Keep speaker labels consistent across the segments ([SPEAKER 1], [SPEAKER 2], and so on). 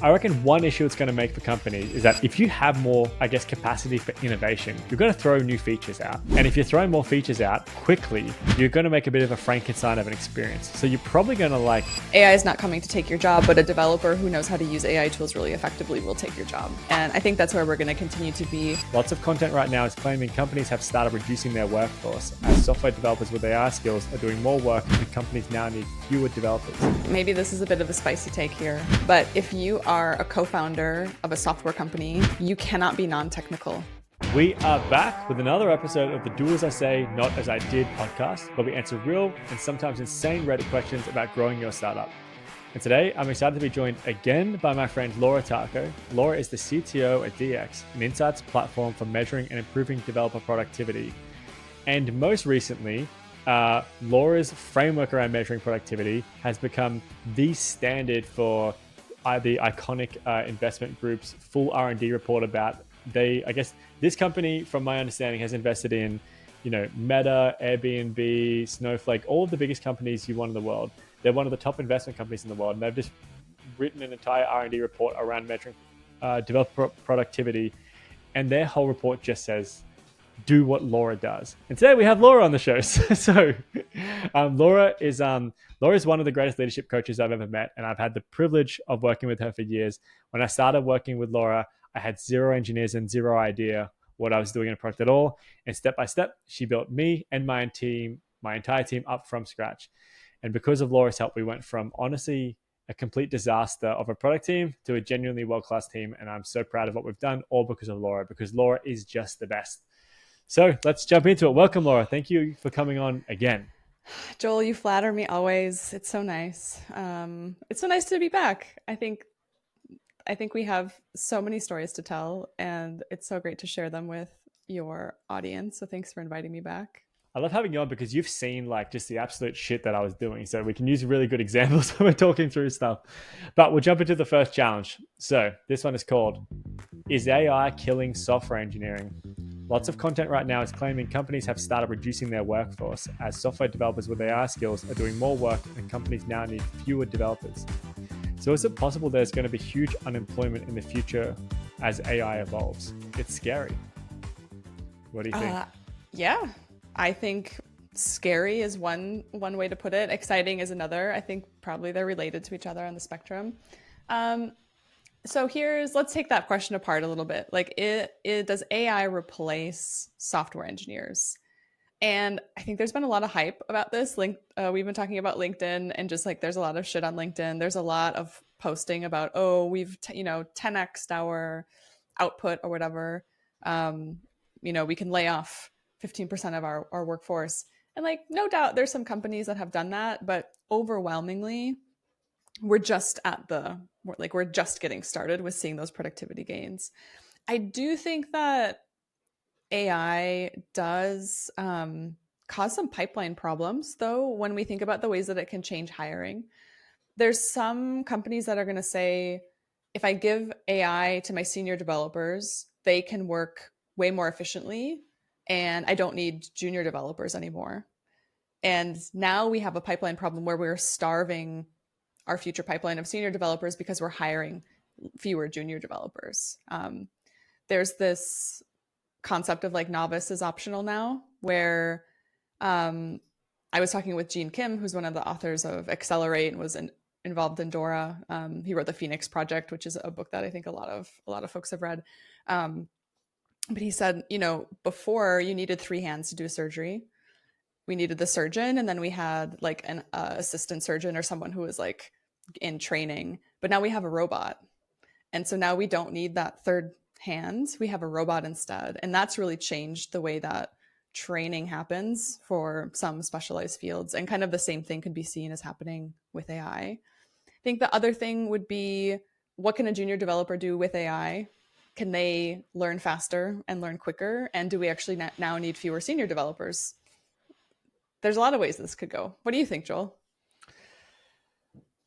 [SPEAKER 1] I reckon one issue it's going to make for companies is that if you have more, I guess, capacity for innovation, you're going to throw new features out. And if you're throwing more features out quickly, you're going to make a bit of a Frankenstein of an experience. So you're probably going to like...
[SPEAKER 2] AI is not coming to take your job, but a developer who knows how to use AI tools really effectively will take your job. And I think that's where we're going to continue to be.
[SPEAKER 1] Lots of content right now is claiming companies have started reducing their workforce as software developers with AI skills are doing more work and companies now need fewer developers.
[SPEAKER 2] Maybe this is a bit of a spicy take here, but if you are a co-founder of a software company, you cannot be non-technical.
[SPEAKER 1] We are back with another episode of the Do As I Say, Not As I Did podcast, where we answer real and sometimes insane Reddit questions about growing your startup. And today, I'm excited to be joined again by my friend Laura Tacho. Laura is the CTO at DX, an insights platform for measuring and improving developer productivity. And most recently, Laura's framework around measuring productivity has become the standard for the iconic investment group's full R&D report about I guess this company, from my understanding, has invested in, Meta, Airbnb, Snowflake, all of the biggest companies you want in the world. They're one of the top investment companies in the world, and they've just written an entire R&D report around measuring developer productivity, and their whole report just says, do what Laura does. And today we have Laura on the show. So Laura is one of the greatest leadership coaches I've ever met, and I've had the privilege of working with her for years. When I started working with Laura, I had zero engineers and zero idea what I was doing in a product at all. And step by step, she built me and my entire team up from scratch. And because of Laura's help, we went from honestly a complete disaster of a product team to a genuinely world-class team. And I'm so proud of what we've done, all because of Laura, because Laura is just the best. So let's jump into it. Welcome, Laura. Thank you for coming on again.
[SPEAKER 2] Joel, you flatter me always. It's so nice. It's so nice to be back. I think we have so many stories to tell, and it's so great to share them with your audience. So thanks for inviting me back.
[SPEAKER 1] I love having you on because you've seen like just the absolute shit that I was doing. So we can use really good examples when we're talking through stuff. But we'll jump into the first challenge. So this one is called, Is AI Killing Software Engineering? Lots of content right now is claiming companies have started reducing their workforce as software developers with AI skills are doing more work and companies now need fewer developers. So is it possible there's going to be huge unemployment in the future as AI evolves? It's scary. What do you think?
[SPEAKER 2] Yeah, I think scary is one way to put it. Exciting is another. I think probably they're related to each other on the spectrum. So let's take that question apart a little bit. Like, does AI replace software engineers? And I think there's been a lot of hype about this. We've been talking about LinkedIn, and just like there's a lot of shit on LinkedIn. There's a lot of posting about, we've 10x'd our output or whatever. We can lay off 15% of our workforce. And like, no doubt there's some companies that have done that, but overwhelmingly, we're just getting started with seeing those productivity gains. I do think that AI does cause some pipeline problems, though, when we think about the ways that it can change hiring. There's some companies that are going to say, if I give AI to my senior developers, they can work way more efficiently, and I don't need junior developers anymore. And now we have a pipeline problem where we're starving our future pipeline of senior developers because we're hiring fewer junior developers. There's this concept of like novice is optional now, where I was talking with Gene Kim, who's one of the authors of Accelerate and was involved in Dora. He wrote the Phoenix Project, which is a book that I think a lot of folks have read. But he said, before you needed 3 hands to do a surgery. We needed the surgeon, and then we had like an assistant surgeon or someone who was like in training. But now we have a robot. And so now we don't need that third hand. We have a robot instead. And that's really changed the way that training happens for some specialized fields. And kind of the same thing could be seen as happening with AI. I think the other thing would be, what can a junior developer do with AI? Can they learn faster and learn quicker? And do we actually now need fewer senior developers? There's a lot of ways this could go. What do you think, Joel?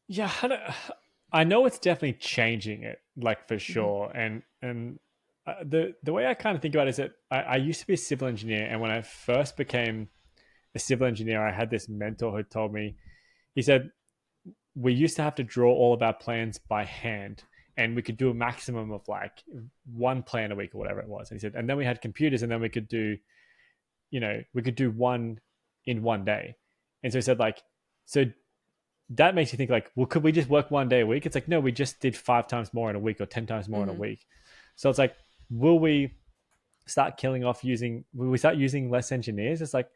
[SPEAKER 1] Yeah, I know it's definitely changing it, like for sure. And the way I kind of think about it is that I used to be a civil engineer, and when I first became a civil engineer, I had this mentor who told me, he said, we used to have to draw all of our plans by hand. and we could do a maximum of like one plan a week or whatever it was. And he said, and then we had computers, and then we could do, we could do one in one day. And so he said, like, so that makes you think like, well, could we just work one day a week? It's like, no, we just did 5 times more in a week or 10 times more in a week. So it's like, will we will we start using less engineers? It's like,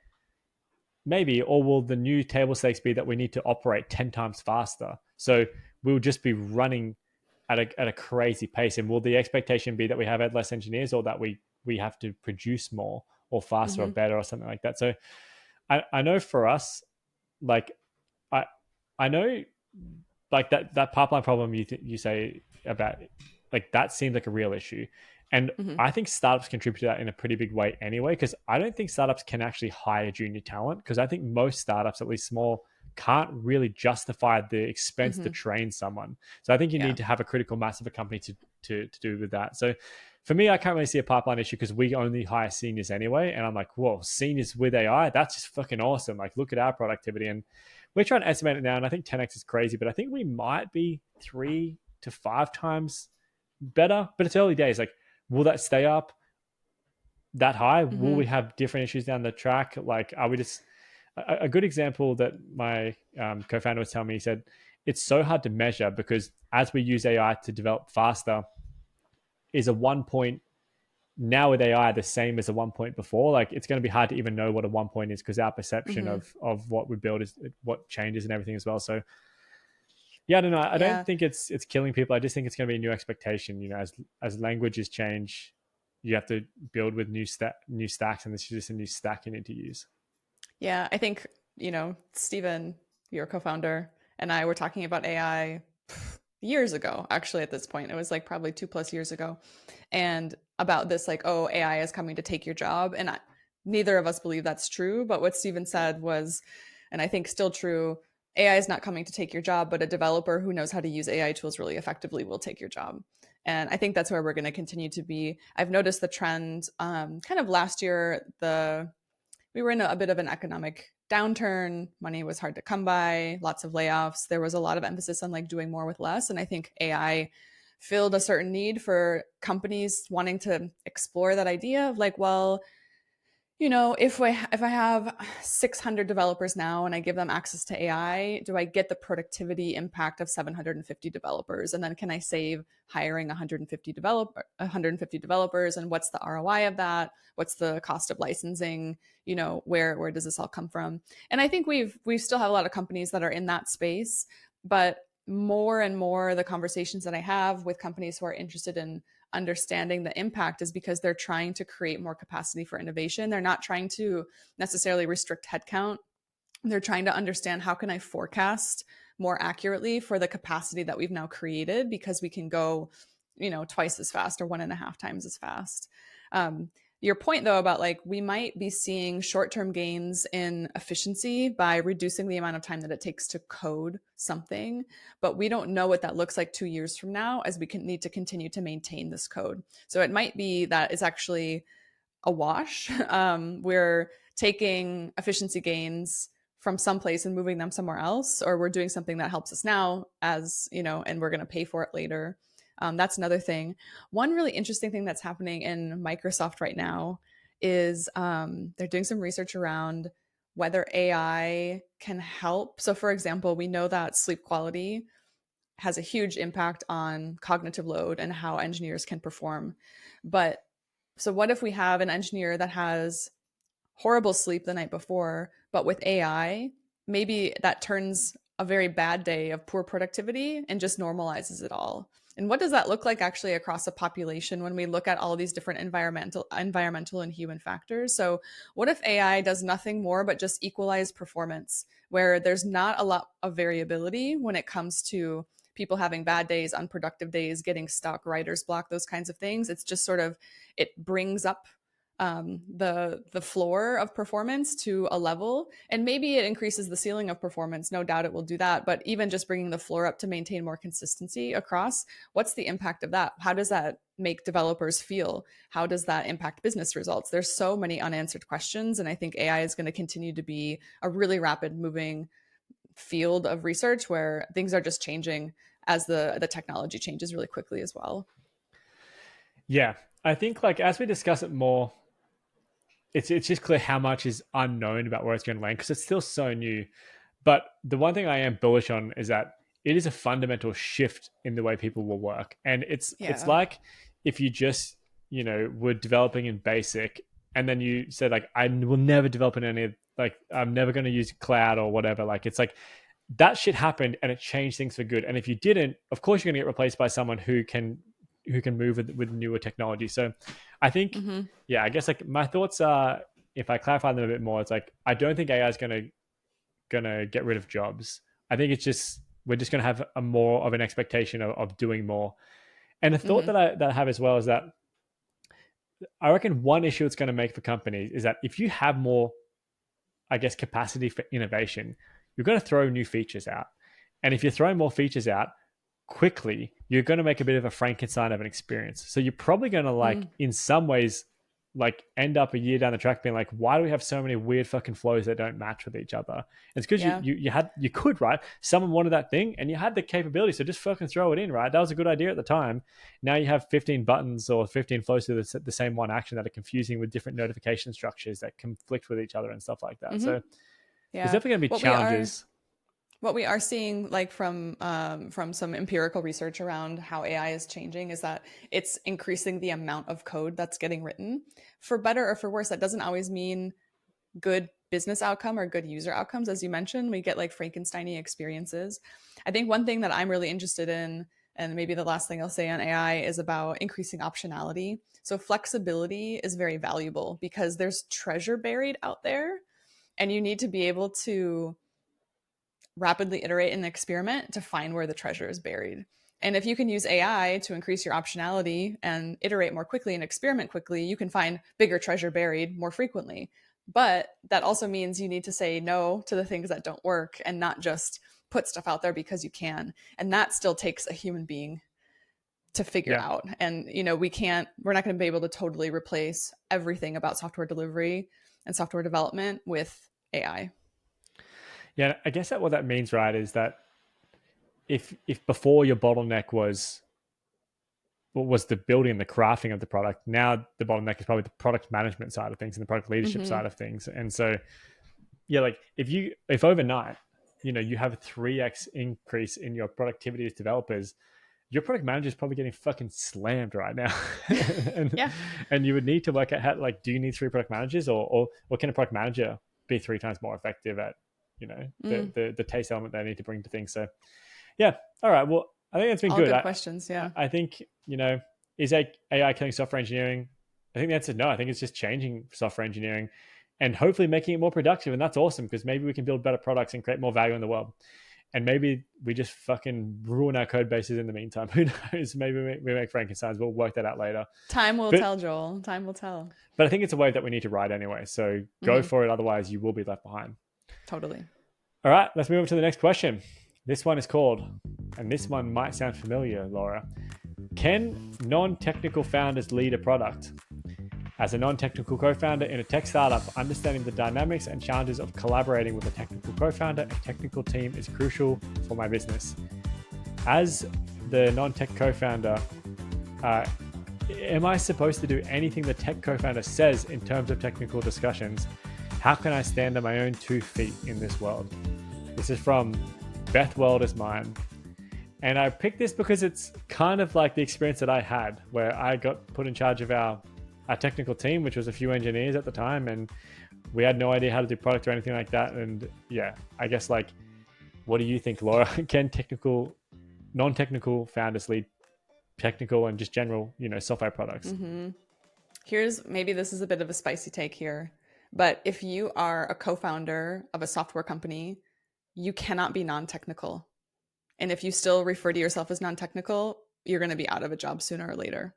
[SPEAKER 1] maybe, or will the new table stakes be that we need to operate 10 times faster? So we'll just be running at a crazy pace. And will the expectation be that we have less engineers, or that we have to produce more or faster or better or something like that? So I know for us, like, I I know, like, that pipeline problem you say about, like, that seems like a real issue. And I think startups contribute to that in a pretty big way anyway, because I don't think startups can actually hire junior talent, because I think most startups, at least small, can't really justify the expense to train someone. So I think you need to have a critical mass of a company to do with that. So for me, I can't really see a pipeline issue, because we only hire seniors anyway. And I'm like, whoa, seniors with AI, that's just fucking awesome. Like, look at our productivity. And we're trying to estimate it now, and I think 10x is crazy, but I think we might be 3 to 5 times better. But it's early days. Like, will that stay up that high? Will we have different issues down the track? Like, are we just a good example that my co-founder was telling me? He said it's so hard to measure, because as we use AI to develop faster, is a 1 point now with AI the same as a 1 point before? Like, it's going to be hard to even know what a 1 point is, because our perception of what we build is what changes and everything as well. So yeah, I don't know. I don't think it's killing people. I just think it's going to be a new expectation. As languages change, you have to build with new stacks, and this is just a new stack you need to use.
[SPEAKER 2] Yeah, I think, Stephen, your co-founder, and I were talking about AI years ago, actually. At this point, it was like probably 2+ years ago, and about this, like, oh, AI is coming to take your job. And neither of us believe that's true, but what Stephen said was, and I think still true, AI is not coming to take your job, but a developer who knows how to use AI tools really effectively will take your job. And I think that's where we're going to continue to be. I've noticed the trend, kind of last year, we were in a bit of an economic downturn. Money was hard to come by, lots of layoffs. There was a lot of emphasis on like doing more with less. And I think AI filled a certain need for companies wanting to explore that idea of like, well, if I have 600 developers now and I give them access to AI, do I get the productivity impact of 750 developers? And then can I save hiring 150 developers? And what's the ROI of that? What's the cost of licensing? Where does this all come from? And I think we still have a lot of companies that are in that space, but more and more the conversations that I have with companies who are interested in understanding the impact is because they're trying to create more capacity for innovation. They're not trying to necessarily restrict headcount. They're trying to understand, how can I forecast more accurately for the capacity that we've now created, because we can go, twice as fast or 1.5 times as fast. Your point, though, about like we might be seeing short-term gains in efficiency by reducing the amount of time that it takes to code something, but we don't know what that looks like 2 years from now, as we need to continue to maintain this code. So it might be that it's actually a wash. We're taking efficiency gains from someplace and moving them somewhere else, or we're doing something that helps us now, and we're going to pay for it later. That's another thing. One really interesting thing that's happening in Microsoft right now is they're doing some research around whether AI can help. So, for example, we know that sleep quality has a huge impact on cognitive load and how engineers can perform. But so what if we have an engineer that has horrible sleep the night before, but with AI, maybe that turns a very bad day of poor productivity and just normalizes it all? And what does that look like actually across a population when we look at all these different environmental and human factors? So what if AI does nothing more but just equalize performance, where there's not a lot of variability when it comes to people having bad days, unproductive days, getting stuck, writer's block, those kinds of things? It's just sort of, it brings up the floor of performance to a level, and maybe it increases the ceiling of performance. No doubt it will do that, but even just bringing the floor up to maintain more consistency across, what's the impact of that? How does that make developers feel? How does that impact business results? There's so many unanswered questions, and I think AI is going to continue to be a really rapid moving field of research where things are just changing as the technology changes really quickly as well.
[SPEAKER 1] Yeah, I think like as we discuss it more, it's just clear how much is unknown about where it's going to land because it's still so new. But the one thing I am bullish on is that it is a fundamental shift in the way people will work, and it's
[SPEAKER 2] Yeah.
[SPEAKER 1] like if you just were developing in Basic, and then you said like I will never develop in any like I'm never going to use cloud or whatever. Like it's like that shit happened and it changed things for good. And if you didn't, of course you're going to get replaced by someone who can move with newer technology. So I think,
[SPEAKER 2] Mm-hmm.
[SPEAKER 1] yeah, I guess like my thoughts are, if I clarify them a bit more, it's like I don't think AI is gonna get rid of jobs. I think it's just we're just gonna have a more of an expectation of doing more. And the thought
[SPEAKER 2] Mm-hmm.
[SPEAKER 1] that I have as well is that I reckon one issue it's going to make for companies is that if you have more, I guess, capacity for innovation, you're going to throw new features out. And if you're throwing more features out quickly, you're going to make a bit of a Frankenstein of an experience. So you're probably going to like,
[SPEAKER 2] Mm.
[SPEAKER 1] in some ways, like end up a year down the track being like, why do we have so many weird fucking flows that don't match with each other? It's because
[SPEAKER 2] Yeah.
[SPEAKER 1] you could, right? Someone wanted that thing and you had the capability, so just fucking throw it in, right? That was a good idea at the time. Now you have 15 buttons or 15 flows to the same one action that are confusing with different notification structures that conflict with each other and stuff like that.
[SPEAKER 2] Mm-hmm.
[SPEAKER 1] So there's
[SPEAKER 2] Yeah.
[SPEAKER 1] definitely going to be
[SPEAKER 2] What we are
[SPEAKER 1] challenges.
[SPEAKER 2] what we are seeing, like from some empirical research around how AI is changing, is that it's increasing the amount of code that's getting written. For better or for worse, that doesn't always mean good business outcome or good user outcomes. As you mentioned, we get like Frankensteiny experiences. I think one thing that I'm really interested in, and maybe the last thing I'll say on AI, is about increasing optionality. So flexibility is very valuable because there's treasure buried out there, and you need to be able to rapidly iterate and experiment to find where the treasure is buried. And if you can use AI to increase your optionality and iterate more quickly and experiment quickly, you can find bigger treasure buried more frequently. But that also means you need to say no to the things that don't work and not just put stuff out there because you can. And that still takes a human being to figure
[SPEAKER 1] Yeah.
[SPEAKER 2] out. And we're not going to be able to totally replace everything about software delivery and software development with AI.
[SPEAKER 1] Yeah. I guess that what that means, right, is that if before your bottleneck was what was the building and the crafting of the product, now the bottleneck is probably the product management side of things and the product leadership
[SPEAKER 2] Mm-hmm.
[SPEAKER 1] side of things. And so yeah, like if overnight, you have a 3x increase in your productivity as developers, your product manager is probably getting fucking slammed right now. and
[SPEAKER 2] Yeah.
[SPEAKER 1] and you would need to work out how, like, do you need 3 product managers, or can a product manager be 3 times more effective at
[SPEAKER 2] Mm.
[SPEAKER 1] the taste element they need to bring to things. So yeah, all right, well, I think that's been
[SPEAKER 2] All
[SPEAKER 1] good.
[SPEAKER 2] good
[SPEAKER 1] i
[SPEAKER 2] questions.
[SPEAKER 1] i
[SPEAKER 2] Yeah.
[SPEAKER 1] I think, is AI killing software engineering? I think the answer is no. I think it's just changing software engineering and hopefully making it more productive, and that's awesome because maybe we can build better products and create more value in the world. And maybe we just fucking ruin our code bases in the meantime. Who knows? Maybe we make Frankensteins. We'll work that out later.
[SPEAKER 2] Time will
[SPEAKER 1] But
[SPEAKER 2] tell, Joel. Time will tell.
[SPEAKER 1] but I think it's a wave that we need to ride anyway. So go
[SPEAKER 2] Hmm.
[SPEAKER 1] for it. Otherwise, you will be left behind.
[SPEAKER 2] Totally.
[SPEAKER 1] All right, let's move on to the next question. This one is called, and this one might sound familiar, Laura. Can non-technical founders lead a product? As a non-technical co-founder in a tech startup, understanding the dynamics and challenges of collaborating with a technical co-founder and technical team is crucial for my business. As the non-tech co-founder, am I supposed to do anything the tech co-founder says in terms of technical discussions? How can I stand on my own 2 feet in this world? This is from Beth World is Mine. And I picked this because it's kind of like the experience that I had where I got put in charge of our technical team, which was a few engineers at the time, and we had no idea how to do product or anything like that. And yeah, I guess, like, what do you think, Laura? Can non-technical founders lead technical and just general, software products?
[SPEAKER 2] Hmm. Maybe this is a bit of a spicy take here, but if you are a co-founder of a software company, you cannot be non-technical. And if you still refer to yourself as non-technical, you're going to be out of a job sooner or later.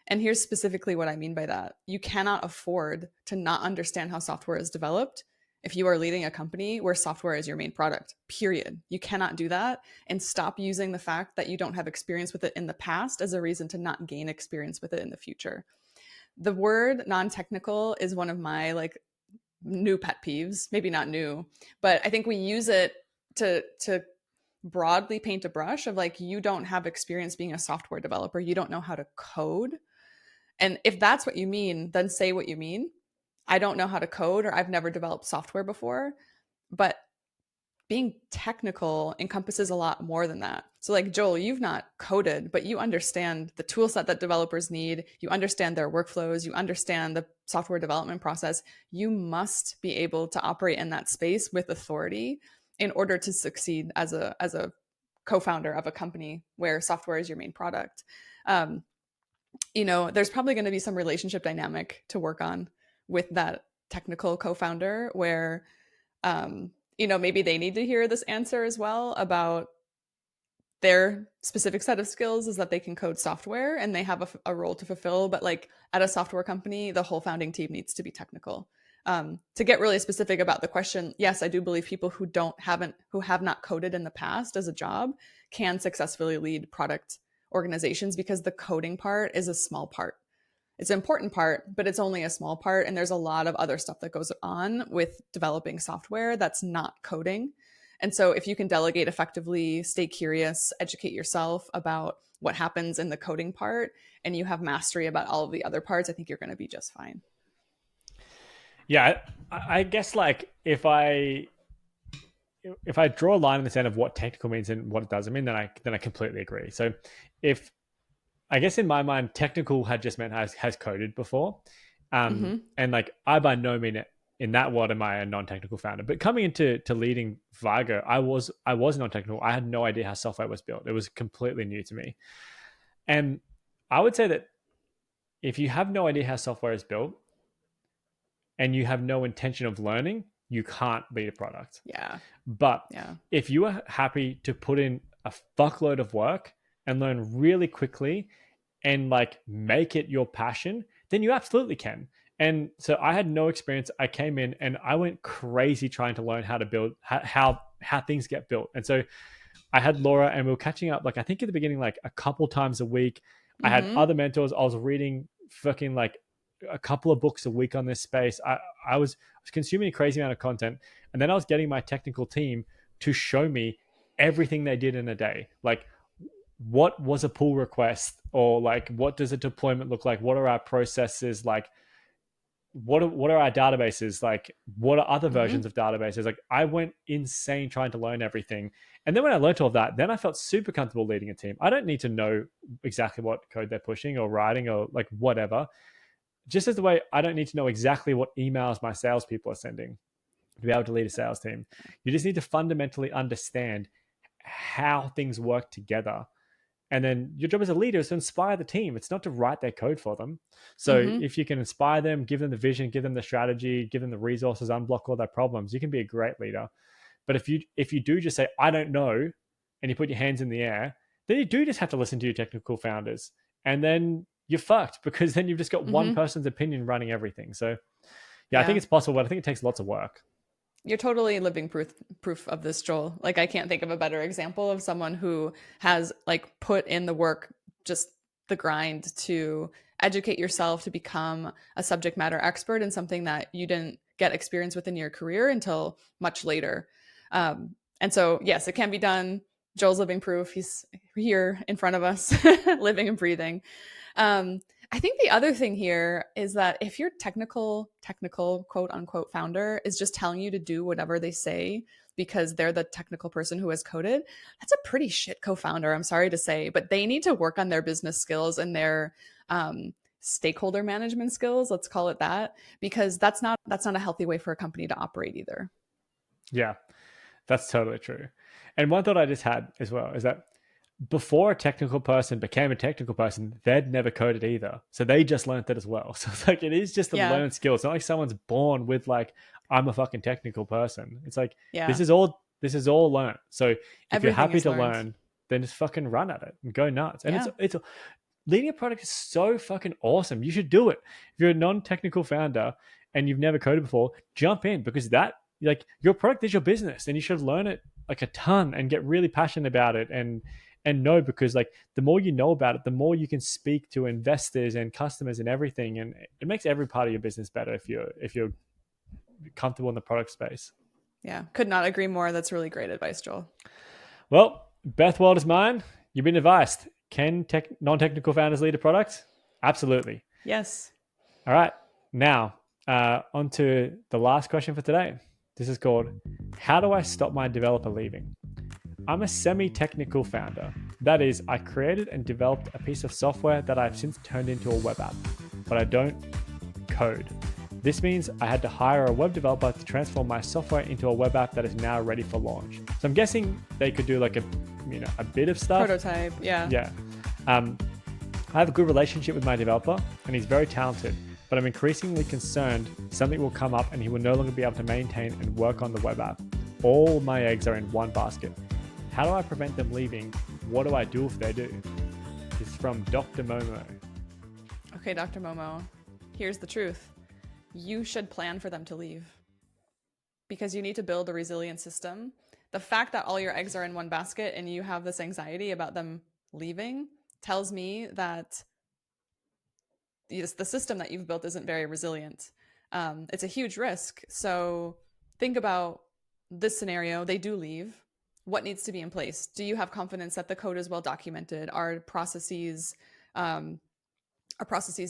[SPEAKER 2] And here's specifically what I mean by that. You cannot afford to not understand how software is developed if you are leading a company where software is your main product, period. You cannot do that, and stop using the fact that you don't have experience with it in the past as a reason to not gain experience with it in the future. The word non-technical is one of my new pet peeves, maybe not new, but I think we use it to broadly paint a brush of like, you don't have experience being a software developer, you don't know how to code. And if that's what you mean, then say what you mean. I don't know how to code, or I've never developed software before. But being technical encompasses a lot more than that. So, like, Joel, you've not coded, but you understand the tool set that developers need. You understand their workflows. You understand the software development process. You must be able to operate in that space with authority in order to succeed as a co-founder of a company where software is your main product. Um, there's probably going to be some relationship dynamic to work on with that technical co-founder where maybe they need to hear this answer as well about their specific set of skills is that they can code software and they have a role to fulfill. But like at a software company, the whole founding team needs to be technical. To get really specific about the question, yes, I do believe people who have not coded in the past as a job can successfully lead product organizations because the coding part is a small part. It's an important part, but it's only a small part. And there's a lot of other stuff that goes on with developing software that's not coding. And so if you can delegate effectively, stay curious, educate yourself about what happens in the coding part, and you have mastery about all of the other parts, I think you're going to be just fine.
[SPEAKER 1] Yeah, I guess like if I draw a line in the sand of what technical means and what it doesn't mean, then I completely agree. So if I guess in my mind, technical had just meant has coded before. And like I by no means in that world am I a non-technical founder. But coming into leading Vigo, I was non-technical. I had no idea how software was built. It was completely new to me. And I would say that if you have no idea how software is built and you have no intention of learning, you can't lead a product.
[SPEAKER 2] Yeah.
[SPEAKER 1] But
[SPEAKER 2] Yeah.
[SPEAKER 1] if you are happy to put in a fuckload of work and learn really quickly and like make it your passion, then you absolutely can. And so I had no experience. I came in and I went crazy trying to learn how to build, how things get built. And so I had Laura and we were catching up, like I think at the beginning, like a couple times a week. I had other mentors. I was reading fucking like a couple of books a week on this space. I was consuming a crazy amount of content. And then I was getting my technical team to show me everything they did in a day. Like what was a pull request, or like what does a deployment look like? What are our processes like? What are our databases like? What are other versions of databases like? I went insane trying to learn everything. And then when I learned all of that, then I felt super comfortable leading a team. I don't need to know exactly what code they're pushing or writing or like whatever. Just as the way I don't need to know exactly what emails my salespeople are sending to be able to lead a sales team. You just need to fundamentally understand how things work together. And then your job as a leader is to inspire the team. It's not to write their code for them. So if you can inspire them, give them the vision, give them the strategy, give them the resources, unblock all their problems, you can be a great leader. But if you do just say, I don't know, and you put your hands in the air, then you do just have to listen to your technical founders. And then you're fucked because then you've just got one person's opinion running everything. So yeah, I think it's possible, but I think it takes lots of work.
[SPEAKER 2] You're totally living proof of this, Joel. Like I can't think of a better example of someone who has like put in the work, just the grind to educate yourself to become a subject matter expert in something that you didn't get experience with in your career until much later. And so, yes, it can be done. Joel's living proof. He's here in front of us, living and breathing. I think the other thing here is that if your technical quote unquote founder is just telling you to do whatever they say because they're the technical person who has coded, that's a pretty shit co-founder. I'm sorry to say, but they need to work on their business skills and their stakeholder management skills. Let's call it that, because that's not a healthy way for a company to operate either.
[SPEAKER 1] Yeah, that's totally true. And one thought I just had as well is that before a technical person became a technical person, they'd never coded either. So they just learned it as well. So it's like, it is just a learned skill. It's not like someone's born with like, I'm a fucking technical person. It's like, this is all learned. So if you're happy to learn, then just fucking run at it and go nuts. And it's leading a product is so fucking awesome. You should do it. If you're a non-technical founder and you've never coded before, jump in, because that, like, your product is your business and you should learn it like a ton and get really passionate about it and know, because like the more you know about it, the more you can speak to investors and customers and everything, and it makes every part of your business better if you're comfortable in the product space.
[SPEAKER 2] Yeah, could not agree more. That's really great advice, Joel.
[SPEAKER 1] Well, Beth World is mine. You've been advised. Can non-technical founders lead a product? Absolutely.
[SPEAKER 2] Yes.
[SPEAKER 1] All right. Now, on to the last question for today. This is called, how do I stop my developer leaving? I'm a semi-technical founder. That is, I created and developed a piece of software that I've since turned into a web app, but I don't code. This means I had to hire a web developer to transform my software into a web app that is now ready for launch. So I'm guessing they could do like a bit of stuff.
[SPEAKER 2] Prototype, yeah.
[SPEAKER 1] Yeah. I have a good relationship with my developer and he's very talented, but I'm increasingly concerned something will come up and he will no longer be able to maintain and work on the web app. All my eggs are in one basket. How do I prevent them leaving? What do I do if they do? This is from Dr. Momo.
[SPEAKER 2] Okay, Dr. Momo, here's the truth. You should plan for them to leave because you need to build a resilient system. The fact that all your eggs are in one basket and you have this anxiety about them leaving tells me that the system that you've built isn't very resilient. It's a huge risk. So think about this scenario. They do leave. What needs to be in place? Do you have confidence that the code is well documented? Are processes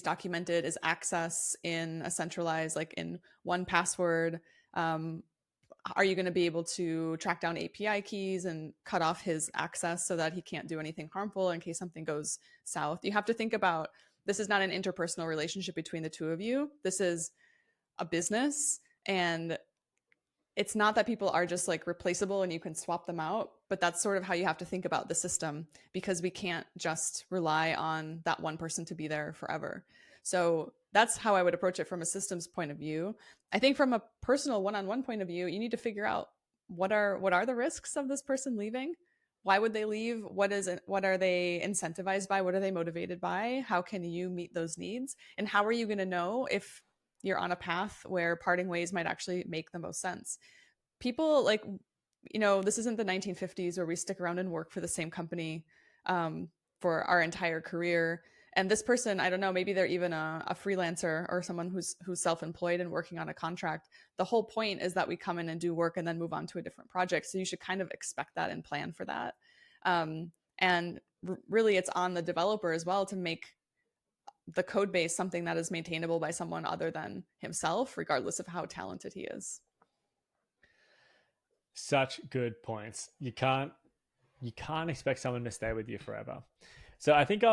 [SPEAKER 2] documented? Is access in a centralized, like in one password? Are you going to be able to track down API keys and cut off his access so that he can't do anything harmful in case something goes south? You have to think about, this is not an interpersonal relationship between the two of you. This is a business, and it's not that people are just like replaceable and you can swap them out, but that's sort of how you have to think about the system, because we can't just rely on that one person to be there forever. So that's how I would approach it from a systems point of view. I think from a personal one-on-one point of view, you need to figure out what are the risks of this person leaving? Why would they leave? What are they incentivized by? What are they motivated by? How can you meet those needs? And how are you going to know if you're on a path where parting ways might actually make the most sense? People like, this isn't the 1950s where we stick around and work for the same company for our entire career. And this person, I don't know, maybe they're even a freelancer or someone who's self-employed and working on a contract. The whole point is that we come in and do work and then move on to a different project. So you should kind of expect that and plan for that. And really, it's on the developer as well to make the code base something that is maintainable by someone other than himself, regardless of how talented he is.
[SPEAKER 1] Such good points. You can't expect someone to stay with you forever. So I think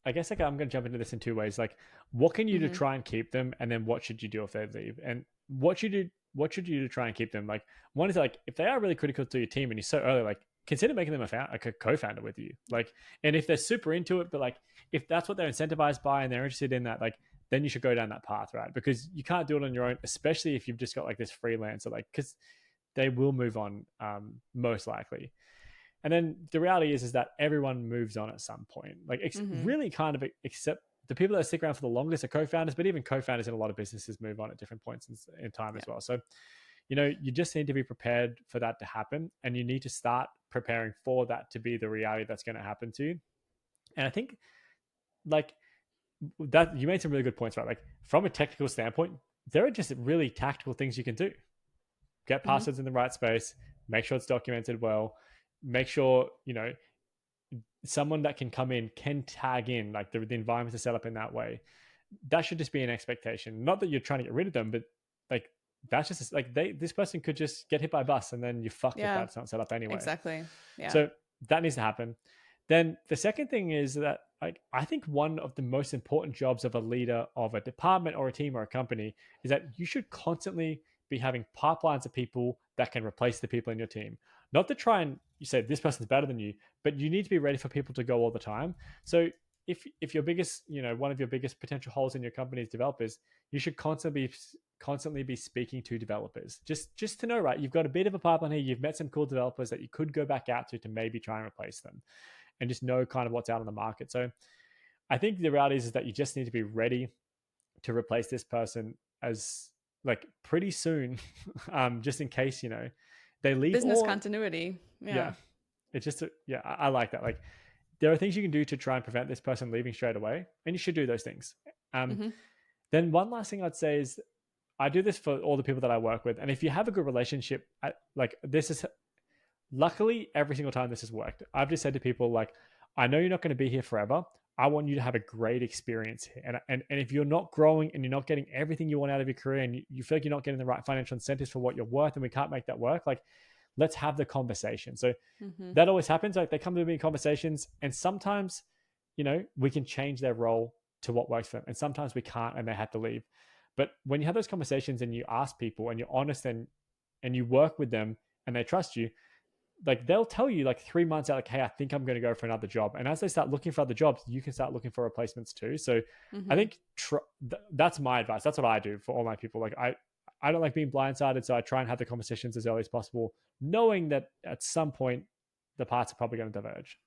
[SPEAKER 1] I guess like I'm going to jump into this in two ways. Like, what can you do to try and keep them, and then what should you do if they leave? And what should you do to try and keep them? Like, one is like, if they are really critical to your team and you're so early, like consider making them a co-founder with you. Like, and if they're super into it, but like if that's what they're incentivized by and they're interested in that, like then you should go down that path, right? Because you can't do it on your own, especially if you've just got like this freelancer, like because they will move on most likely. And then the reality is that everyone moves on at some point. Like really kind of except the people that stick around for the longest are co-founders, but even co-founders in a lot of businesses move on at different points in time as well. So, you just need to be prepared for that to happen, and you need to start preparing for that to be the reality that's going to happen to you. And I think like that, you made some really good points, right? Like from a technical standpoint, there are just really tactical things you can do. Get passwords in the right space, make sure it's documented well, make sure, someone that can come in can tag in, like the environment is set up in that way. That should just be an expectation. Not that you're trying to get rid of them, but like that's just like this person could just get hit by a bus and then you fucked if that's not set up anyway.
[SPEAKER 2] Exactly. Yeah.
[SPEAKER 1] So that needs to happen. Then the second thing is that like I think one of the most important jobs of a leader of a department or a team or a company is that you should constantly be having pipelines of people that can replace the people in your team. Not to try and you say this person's better than you, but you need to be ready for people to go all the time. So if your biggest, one of your biggest potential holes in your company is developers, you should constantly be speaking to developers. Just to know, right, you've got a bit of a pipeline here. You've met some cool developers that you could go back out to maybe try and replace them, and just know kind of what's out on the market. So I think the reality is that you just need to be ready to replace this person as like pretty soon, just in case, they leave.
[SPEAKER 2] Business continuity. Yeah.
[SPEAKER 1] It's just, I like that. Like there are things you can do to try and prevent this person leaving straight away, and you should do those things. Then one last thing I'd say is I do this for all the people that I work with. And if you have a good relationship, like this is luckily, every single time this has worked. I've just said to people, like, I know you're not going to be here forever. I want you to have a great experience here. And if you're not growing and you're not getting everything you want out of your career, and you feel like you're not getting the right financial incentives for what you're worth, and we can't make that work, like, let's have the conversation. So that always happens. Like, they come to me in conversations, and sometimes, we can change their role to what works for them. And sometimes we can't, and they have to leave. But when you have those conversations and you ask people and you're honest, and you work with them and they trust you, like, they'll tell you like 3 months out, like, hey, I think I'm going to go for another job. And as they start looking for other jobs, you can start looking for replacements too. So I think that's my advice. That's what I do for all my people. Like, I don't like being blindsided. So I try and have the conversations as early as possible, knowing that at some point the paths are probably going to diverge.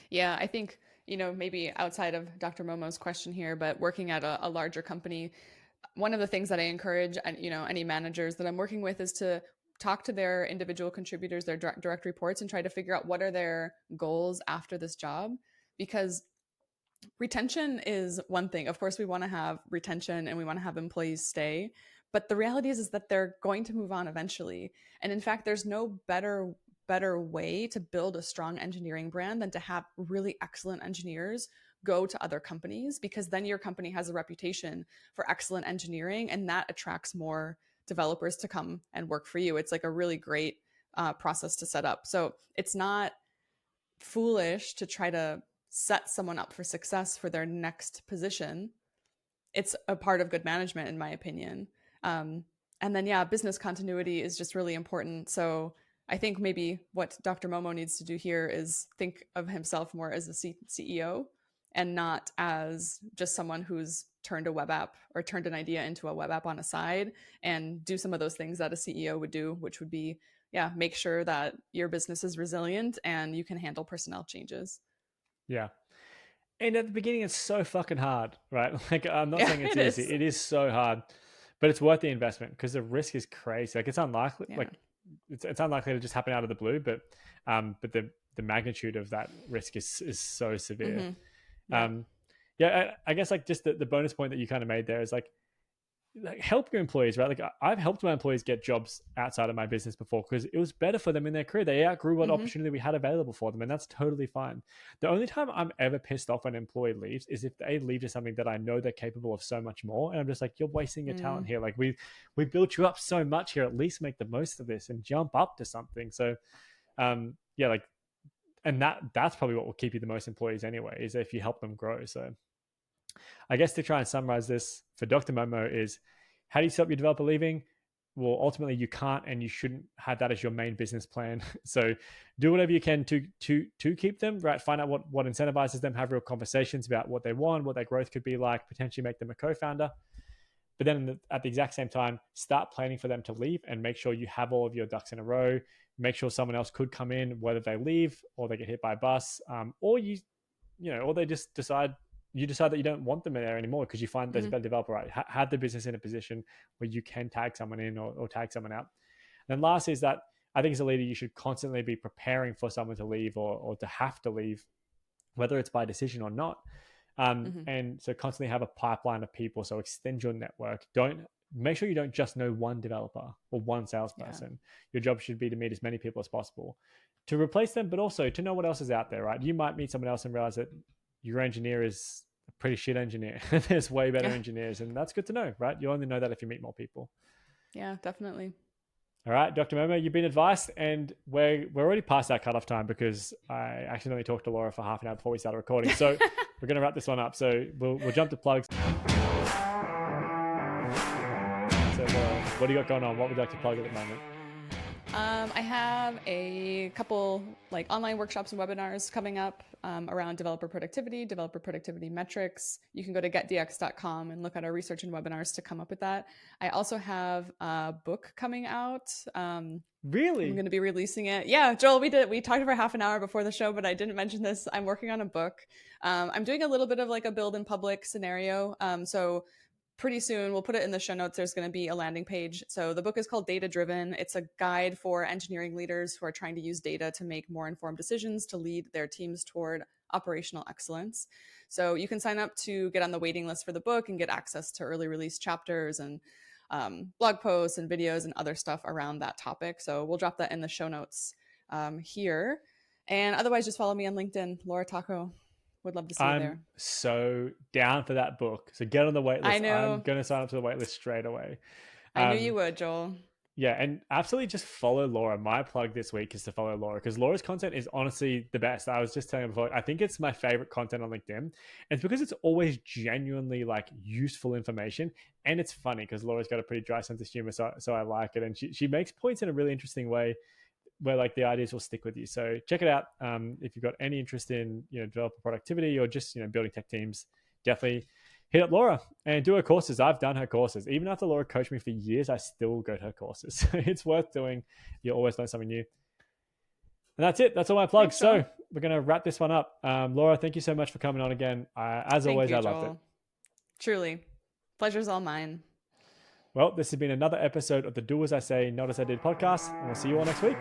[SPEAKER 2] Yeah, I think, maybe outside of Dr. Momo's question here, but working at a larger company, one of the things that I encourage, any managers that I'm working with, is to talk to their individual contributors, their direct reports, and try to figure out what are their goals after this job. Because retention is one thing. Of course, we want to have retention and we want to have employees stay. But the reality is that they're going to move on eventually. And in fact, there's no better way to build a strong engineering brand than to have really excellent engineers go to other companies, because then your company has a reputation for excellent engineering, and that attracts more developers to come and work for you. It's like a really great process to set up. So it's not foolish to try to set someone up for success for their next position. It's a part of good management, in my opinion. And then, yeah, business continuity is just really important. So I think maybe what Dr. Momo needs to do here is think of himself more as a CEO and not as just someone who's turned a web app or turned an idea into a web app on a side, and do some of those things that a CEO would do, which would be, yeah, make sure that your business is resilient and you can handle personnel changes.
[SPEAKER 1] Yeah. And at the beginning, it's so fucking hard, right? Like, I'm not
[SPEAKER 2] Yeah,
[SPEAKER 1] saying it's
[SPEAKER 2] it
[SPEAKER 1] easy.
[SPEAKER 2] is.
[SPEAKER 1] It is so hard, but it's worth the investment because the risk is crazy. Like, it's unlikely.
[SPEAKER 2] Yeah.
[SPEAKER 1] Like, it's unlikely to just happen out of the blue, but the magnitude of that risk is so severe.
[SPEAKER 2] Yeah.
[SPEAKER 1] Yeah, I guess, like, just the bonus point that you kind of made there is like help your employees, right? Like, I've helped my employees get jobs outside of my business before because it was better for them in their career. They outgrew what opportunity we had available for them, and that's totally fine. The only time I'm ever pissed off when an employee leaves is if they leave to something that I know they're capable of so much more, and I'm just like, you're wasting your talent here. Like, we built you up so much here. At least make the most of this and jump up to something. So, yeah, like, and that's probably what will keep you the most employees anyway, is if you help them grow. So I guess to try and summarize this for Dr. Momo is, how do you stop your developer leaving? Well, ultimately you can't, and you shouldn't have that as your main business plan. So do whatever you can to keep them, right? Find out what incentivizes them, have real conversations about what they want, what their growth could be like, potentially make them a co-founder. But then at the exact same time, start planning for them to leave and make sure you have all of your ducks in a row. Make sure someone else could come in, whether they leave or they get hit by a bus, or or they just decide that you don't want them in there anymore because you find there's a better developer, right? Have the business in a position where you can tag someone in or tag someone out. And then last is that I think as a leader, you should constantly be preparing for someone to leave or to have to leave, whether it's by decision or not. And so constantly have a pipeline of people. So extend your network. Make sure you don't just know one developer or one salesperson. Your job should be to meet as many people as possible to replace them, but also to know what else is out there, right? You might meet someone else and realize that your engineer is a pretty shit engineer. There's way better engineers, and that's good to know, right? You only know that if you meet more people.
[SPEAKER 2] Yeah, definitely.
[SPEAKER 1] All right, Dr. Momo, you've been advised, and we're already past that cutoff time because I accidentally talked to Laura for half an hour before we started recording. So we're going to wrap this one up. So we'll jump to plugs. So Laura, what do you got going on? What would you like to plug at the moment?
[SPEAKER 2] I have a couple like online workshops and webinars coming up around developer productivity metrics. You can go to getdx.com and look at our research and webinars to come up with that. I also have a book coming out.
[SPEAKER 1] Really?
[SPEAKER 2] I'm going to be releasing it. Yeah, Joel, we talked for half an hour before the show, but I didn't mention this. I'm working on a book. I'm doing a little bit of like a build in public scenario. So pretty soon, we'll put it in the show notes, there's going to be a landing page. So the book is called Data Driven. It's a guide for engineering leaders who are trying to use data to make more informed decisions to lead their teams toward operational excellence. So you can sign up to get on the waiting list for the book and get access to early release chapters and blog posts and videos and other stuff around that topic. So we'll drop that in the show notes. here. And otherwise, just follow me on LinkedIn, Laura Tacho. Would love to see you
[SPEAKER 1] I'm
[SPEAKER 2] there.
[SPEAKER 1] so down for that book. So get on the wait
[SPEAKER 2] I
[SPEAKER 1] list. I'm
[SPEAKER 2] know.
[SPEAKER 1] going to sign up to the wait list straight away.
[SPEAKER 2] I knew you
[SPEAKER 1] Um,
[SPEAKER 2] would, Joel.
[SPEAKER 1] yeah, and absolutely just follow Laura. My plug this week is to follow Laura because Laura's content is honestly the best. I was just telling you before, I think it's my favorite content on LinkedIn. And it's because it's always genuinely like useful information. And it's funny because Laura's got a pretty dry sense of humor. So I like it. And she makes points in a really interesting way where like the ideas will stick with you. So check it out. If you've got any interest in, developer productivity or just, building tech teams, definitely hit up Laura and do her courses. I've done her courses. Even after Laura coached me for years, I still go to her courses. It's worth doing. You'll always learn something new. And that's it. That's all my plugs.
[SPEAKER 2] Thanks, Joel.
[SPEAKER 1] So we're going to wrap this one up. Laura, thank you so much for coming on again. As
[SPEAKER 2] Thank
[SPEAKER 1] always,
[SPEAKER 2] you,
[SPEAKER 1] I loved it.
[SPEAKER 2] Joel. Truly. Pleasure's all mine.
[SPEAKER 1] Well, this has been another episode of the Do As I Say, Not As I Did podcast, and we'll see you all next week.